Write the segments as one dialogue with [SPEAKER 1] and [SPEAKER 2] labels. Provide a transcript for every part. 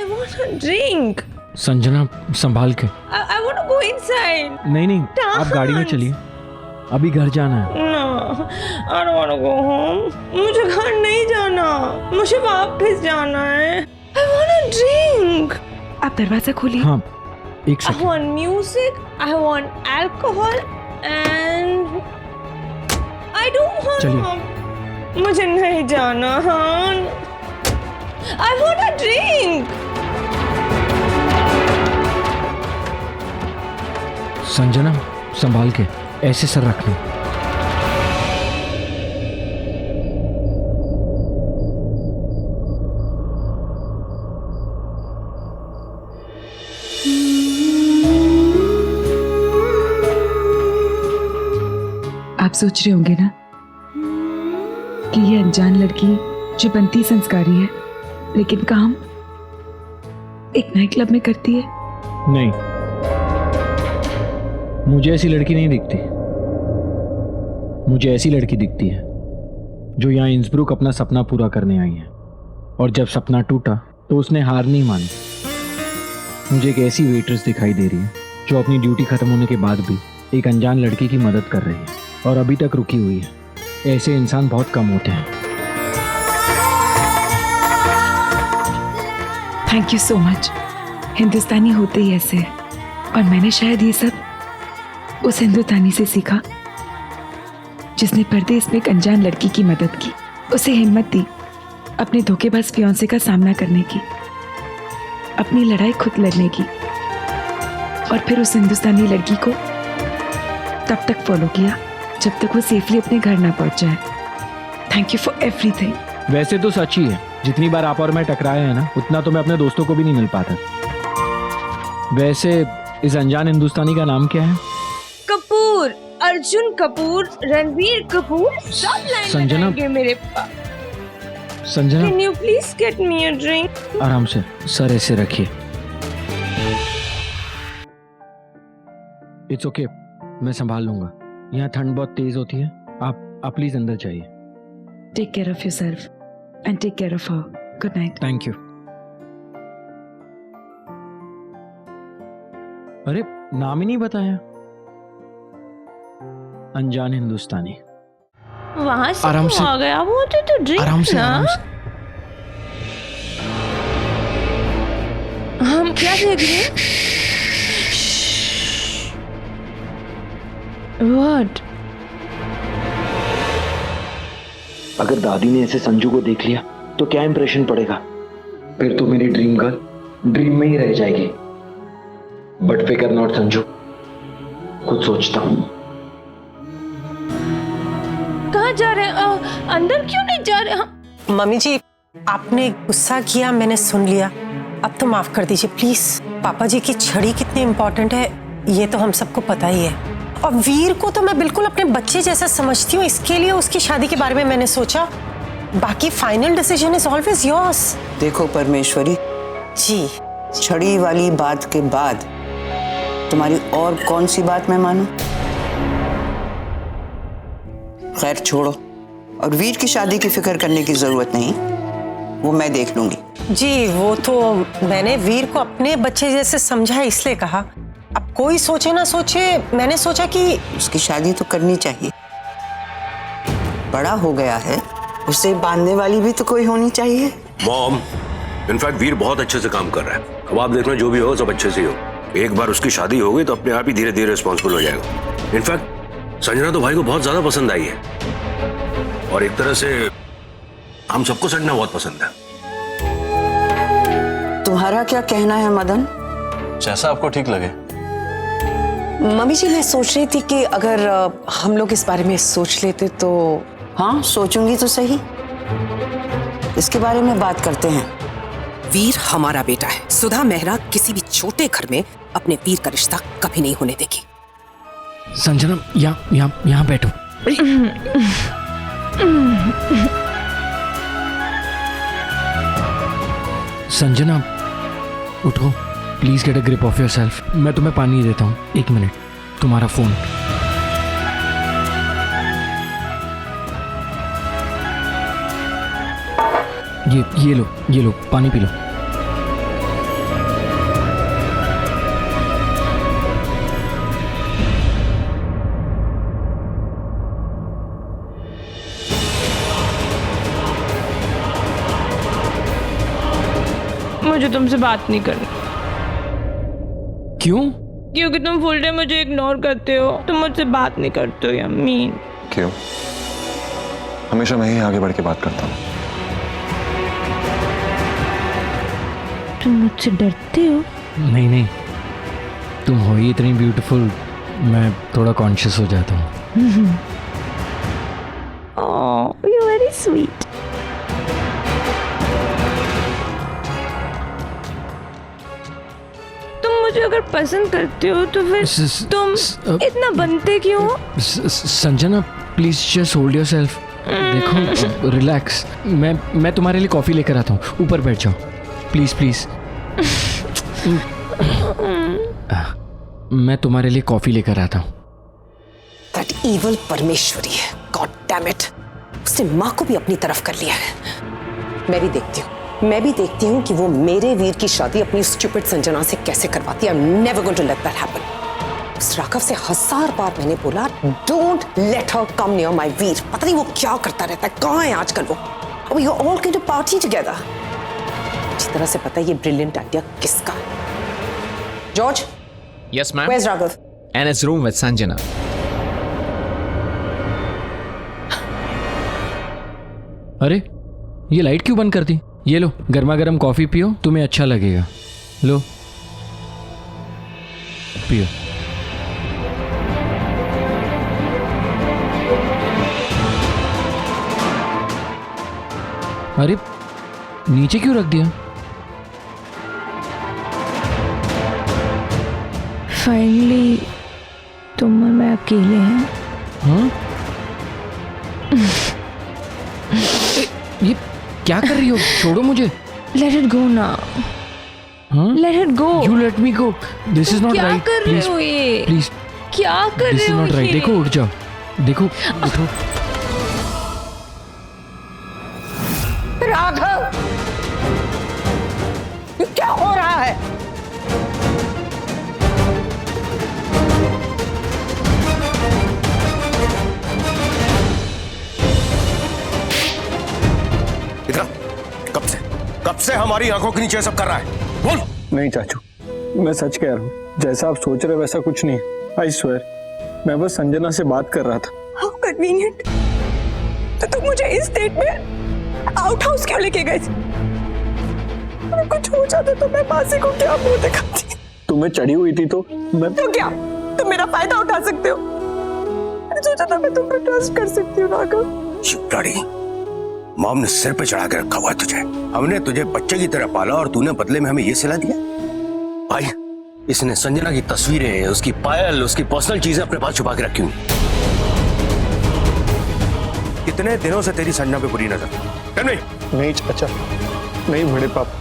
[SPEAKER 1] I want a drink.
[SPEAKER 2] Sanjana संभाल के।
[SPEAKER 1] I want to go inside.
[SPEAKER 2] नहीं आप गाड़ी में चलिए, अभी घर जाना है।
[SPEAKER 1] No, I don't want to go home. मुझे घर नहीं जाना, मुझे वापस जाना है। I want a drink.
[SPEAKER 3] आप दरवाजा खोलिए।
[SPEAKER 2] हाँ एक
[SPEAKER 1] I
[SPEAKER 2] second.
[SPEAKER 1] want music. I want alcohol and I don't want.
[SPEAKER 2] चलिए।
[SPEAKER 1] मुझे नहीं जाना। हाँ। I want a drink.
[SPEAKER 2] Sanjana संभाल के, ऐसे सर रख लो।
[SPEAKER 3] आप सोच रहे होंगे ना कि ये अनजान लड़की जो बनती संस्कारी है लेकिन काम एक नाइट क्लब में करती है।
[SPEAKER 2] नहीं, मुझे ऐसी लड़की नहीं दिखती। मुझे ऐसी लड़की दिखती है जो यहाँ इंसब्रुक अपना सपना पूरा करने आई है, और जब सपना टूटा तो उसने हार नहीं मानी। मुझे एक ऐसी वेट्रेस दिखाई दे रही है जो अपनी ड्यूटी खत्म होने के बाद भी एक अनजान लड़की की मदद कर रही है और अभी तक रुकी हुई है। ऐसे इंसान बहुत कम होते हैं।
[SPEAKER 3] Thank you so much. Hindustani होते ही ऐसे हैं, और मैंने शायद ये सब उस हिंदुस्तानी से सीखा जिसने परदेस में एक अनजान लड़की की मदद की, उसे हिम्मत दी अपने धोखेबाज फियांसे का सामना करने की, अपनी लड़ाई खुद लड़ने की, और फिर उस हिंदुस्तानी लड़की को तब तक फॉलो किया जब तक वो सेफली अपने घर ना पहुंच जाए। Thank you for everything.
[SPEAKER 2] वैसे तो सच ही है, जितनी बार आप और मैं टकराए हैं ना, उतना तो मैं अपने दोस्तों को भी नहीं मिल पाता। वैसे इस अनजान हिंदुस्तानी का नाम क्या है?
[SPEAKER 1] कपूर, अर्जुन कपूर, रणवीर कपूर, सब लाइन
[SPEAKER 2] संजना।
[SPEAKER 1] लगाएंगे मेरे पास।
[SPEAKER 2] Sanjana
[SPEAKER 1] Can you please get me a drink?
[SPEAKER 2] आराम से, सर ऐसे रखिए। इट्स ओके, मैं संभाल लूंगा। यहाँ ठंड बहुत तेज होती है। आप प्लीज अंदर जाइए।
[SPEAKER 3] Take care of yourself and take care of her. Good night.
[SPEAKER 2] Thank you. अरे नाम ही नहीं बताया। अनजान हिंदुस्तानी।
[SPEAKER 1] वहाँ से
[SPEAKER 2] आराम
[SPEAKER 1] क्यों
[SPEAKER 2] से।
[SPEAKER 1] आ गया? वो तो ड्रिंक
[SPEAKER 2] आराम से,
[SPEAKER 1] ना।
[SPEAKER 2] आराम से।
[SPEAKER 1] हम क्या देख रहे हैं? What?
[SPEAKER 2] अगर दादी ने ऐसे संजू को देख लिया तो क्या इंप्रेशन पड़ेगा? फिर तो मेरी ड्रीम गर्ल ड्रीम में ही रह जाएगी। बट फिकर नॉट संजू, खुद सोचता हूँ।
[SPEAKER 1] कहाँ जा रहे हैं? अंदर क्यों नहीं जा रहे?
[SPEAKER 4] मम्मी जी, आपने गुस्सा किया, मैंने सुन लिया। अब तो माफ कर दीजिए प्लीज। पापा जी की छड़ी कितनी इम्पोर्टेंट है ये तो हम सबको पता ही है, और वीर को तो मैं बिल्कुल अपने बच्चे जैसा समझती हूँ, इसके लिए उसकी शादी के बारे में मैंने सोचा। बाकी final decision is always yours.
[SPEAKER 5] देखो परमेश्वरी
[SPEAKER 4] जी,
[SPEAKER 5] छड़ी वाली बात के बाद तुम्हारी और कौन सी बात मैं मानूं? खैर छोड़ो, और वीर की शादी की फिक्र करने की जरूरत नहीं, वो मैं देख लूंगी।
[SPEAKER 4] जी वो तो मैंने वीर को अपने बच्चे जैसे समझा इसलिए कहा। अब कोई सोचे ना सोचे, मैंने सोचा कि
[SPEAKER 5] उसकी शादी तो करनी चाहिए। बड़ा हो गया है, उसे बांधने वाली भी तो कोई होनी चाहिए।
[SPEAKER 6] मॉम, इनफैक्ट वीर बहुत अच्छे से काम कर रहा है। अब आप देखना जो भी हो सब अच्छे से ही हो। एक बार उसकी शादी हो गई तो अपने आप ही धीरे धीरे रिस्पॉन्सिबल हो जाएगा। इनफैक्ट संजना तो भाई को बहुत ज्यादा पसंद आई है, और एक तरह से हम सबको संजना बहुत पसंद है।
[SPEAKER 5] तुम्हारा क्या कहना है मदन?
[SPEAKER 7] जैसा आपको ठीक लगे।
[SPEAKER 8] मम्मी जी, मैं सोच रही थी कि अगर हम लोग इस बारे में सोच लेते तो।
[SPEAKER 5] हाँ सोचूंगी तो सही, इसके बारे में बात करते हैं।
[SPEAKER 8] वीर हमारा बेटा है। सुधा मेहरा किसी भी छोटे घर में अपने वीर का रिश्ता कभी नहीं होने देगी।
[SPEAKER 2] संजना यहाँ बैठो। संजना उठो, please get a grip of yourself. मैं तुम्हें पानी देता हूँ, 1 मिनट। तुम्हारा फोन। ये लो पानी पी लो।
[SPEAKER 1] मुझे तुमसे बात नहीं करनी।
[SPEAKER 2] क्यों?
[SPEAKER 1] क्योंकि तुम फुल टाइम मुझे इग्नोर करते हो, तुम मुझसे बात नहीं करते हो, या मीन।
[SPEAKER 7] क्यों? हमेशा मैं ही आगे बढ़ के बात करता हूँ।
[SPEAKER 1] तुम मुझसे डरते हो?
[SPEAKER 2] नहीं नहीं, तुम हो ही इतनी ब्यूटीफुल, मैं थोड़ा कॉन्शियस हो जाता हूँ।
[SPEAKER 1] ओह, यू वेरी स्वीट। तुम मुझे अगर पसंद करते हो तो फिर तुम इतना बनते क्यों?
[SPEAKER 2] Sanjana please just hold your self. देखो रिलैक्स, मैं तुम्हारे लिए कॉफी लेकर आता हूँ, ऊपर बैठ जाओ प्लीज प्लीज। मैं तुम्हारे लिए कॉफी लेकर आता हूँ।
[SPEAKER 8] दैट इविल परमेश्वरी है, गॉड डैम इट, उसने माँ को भी अपनी तरफ कर लिया है। मैं भी देखती हूँ कि वो मेरे वीर की शादी अपनी स्टूपिड संजना से कैसे करवाती है। I am never going to let that happen. उस राघव से 1000 बार मैंने बोला don't let her come near my Veer. पता नहीं वो क्या करता रहता है, कहाँ है आजकल वो। We are all going to party together. अच्छी तरह से पता है ये ब्रिलियंट आइडिया किसका है। George,
[SPEAKER 9] Yes, ma'am.
[SPEAKER 8] where's Raghav?
[SPEAKER 9] And his room with Sanjana.
[SPEAKER 2] अरे ये लाइट क्यों बंद कर दी? ये लो गर्मा गर्म कॉफी पियो, तुम्हें अच्छा लगेगा। लो पियो। अरे नीचे क्यों रख दिया?
[SPEAKER 1] फाइनली तुम और मैं अकेले हैं।
[SPEAKER 2] हाँ? ये क्या कर रही हो? छोड़ो मुझे।
[SPEAKER 1] लेट इट गो ना।
[SPEAKER 2] हाँ?
[SPEAKER 1] Let it go.
[SPEAKER 2] You let me go. This is not
[SPEAKER 1] क्या
[SPEAKER 2] right.
[SPEAKER 1] कर रहे
[SPEAKER 2] Please,
[SPEAKER 1] हो ये?
[SPEAKER 2] please.
[SPEAKER 1] क्या कर
[SPEAKER 2] This
[SPEAKER 1] रहे
[SPEAKER 2] is
[SPEAKER 1] हो
[SPEAKER 2] not right.
[SPEAKER 1] ये?
[SPEAKER 2] देखो उठ जाओ। देखो उठो।
[SPEAKER 4] राघव, ये क्या हो रहा है?
[SPEAKER 6] इधर कब से हमारी आंखों के नीचे सब कर रहा है? बोल।
[SPEAKER 10] नहीं चाचू, मैं सच कह रहा हूँ, जैसा आप सोच रहे वैसा कुछ नहीं है। आई स्वेयर, मैं बस संजना से बात कर रहा था।
[SPEAKER 3] How convenient. तो तुम मुझे इस डेट में आउट हाउस क्यों लेके गए थे? अगर कुछ हो जाता तो मैं मासी को क्या मुंह दिखाती?
[SPEAKER 10] तुम्हें चढ़ी हुई थी तो मैं।
[SPEAKER 3] तो क्या तुम मेरा फायदा उठा सकते हो? मैंने सोचा था मैं तुम पर ट्रस्ट कर सकती हूँ राघव।
[SPEAKER 6] शिवराड़ी, मॉम ने सिर पे चढ़ा के रखा हुआ है तुझे। हमने तुझे बच्चे की तरह पाला और तूने बदले में हमें ये सिला दिया। भाई, इसने संजना की तस्वीरें, उसकी पायल, उसकी पर्सनल चीजें अपने पास छुपा के रखी हुई। कितने दिनों से तेरी संजना पे बुरी नजर?
[SPEAKER 10] नहीं चाचा, नहीं बड़े पापा।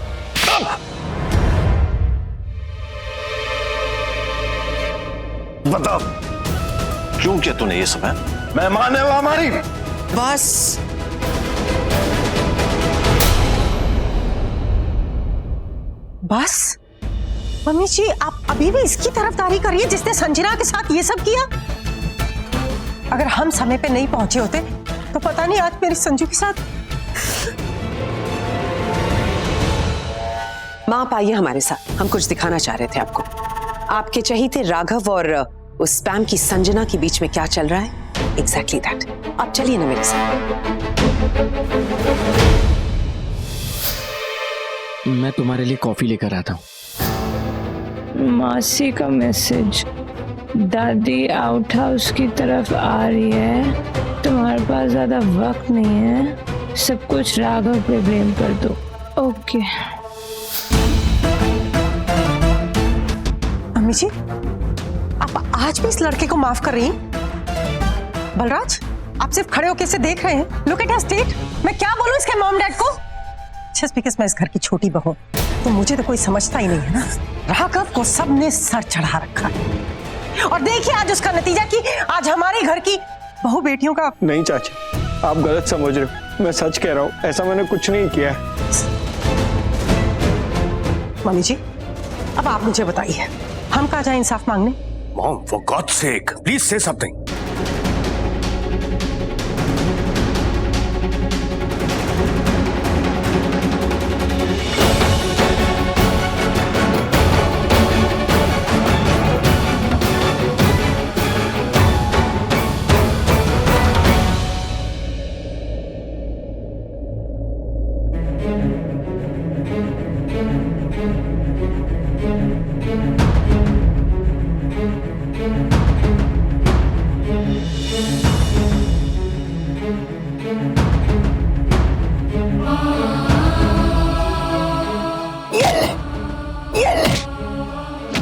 [SPEAKER 7] बता क्यों किया तूने ये सब? मेहमान है वो हमारी।
[SPEAKER 5] बस
[SPEAKER 4] बस मम्मी जी, आप अभी भी इसकी तरफदारी करिए जिसने संजना के साथ ये सब किया। अगर हम समय पे नहीं पहुंचे होते तो पता नहीं आज मेरी संजू के साथ।
[SPEAKER 8] माँ आप आइए हमारे साथ, हम कुछ दिखाना चाह रहे थे आपको। आपके चहीते राघव और उस स्पैम की संजना के बीच में क्या चल रहा है, एग्जैक्टली दैट। आप चलिए ना मेरे साथ।
[SPEAKER 2] मैं तुम्हारे लिए कॉफी लेकर आता हूँ।
[SPEAKER 1] मासी का मैसेज, दादी आउट हाउस की तरफ आ रही है, तुम्हारे पास ज्यादा वक्त नहीं है, सब कुछ राघव पे ब्लेम कर दो। ओके
[SPEAKER 4] मम्मी जी, आप आज भी इस लड़के को माफ कर रही हैं? बलराज, आप सिर्फ खड़े होकर इसे देख रहे हैं। Look at her state. मैं क्या बोलूं इसके मॉम डैड को? जस्ट बिकॉज़ मैं इस घर की छोटी बहू, तो मुझे तो कोई समझता ही नहीं है ना। राघव को सबने सर चढ़ा रखा है और देखिए आज उसका नतीजा कि आज हमारे घर की बहू बेटियों का।
[SPEAKER 10] नहीं चाची, आप गलत समझ रहे हो। मैं सच कह रहा हूँ, ऐसा मैंने कुछ नहीं किया है।
[SPEAKER 4] मम्मी जी, अब आप मुझे बताइए, हम कहाँ जाएं इंसाफ मांगने?
[SPEAKER 6] Mom, for God's sake, please say something.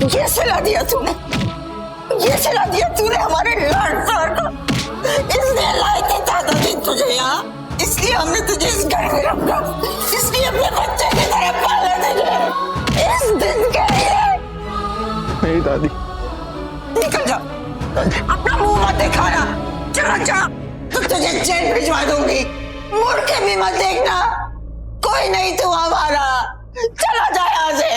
[SPEAKER 5] ये सिला दिया तूने, ये सिला दिया तूने हमारे लाडसार को। इसने लाए थे दादा दिन तुझे यहाँ, इसलिए हमने तुझे इस घर में रखा, इसलिए अपने बच्चे की तरह पाला तुझे इस दिन के लिए।
[SPEAKER 10] नहीं दादी,
[SPEAKER 5] निकल जा, अपना मुंह मत दिखाना, चला जा, तो तुझे जेल भिजवा दूंगी, मुड़ के भी मत देखना, कोई नहीं तू हमारा, चला जा यहाँ से।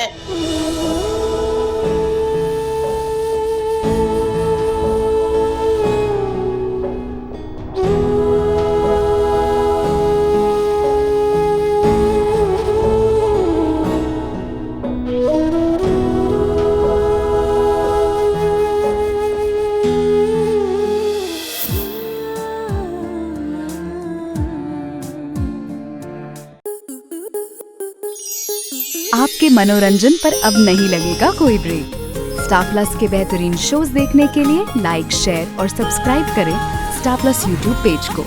[SPEAKER 11] आपके मनोरंजन पर अब नहीं लगेगा कोई ब्रेक। स्टार प्लस के बेहतरीन शोज देखने के लिए लाइक, शेयर और सब्सक्राइब करें स्टार प्लस यूट्यूब पेज को।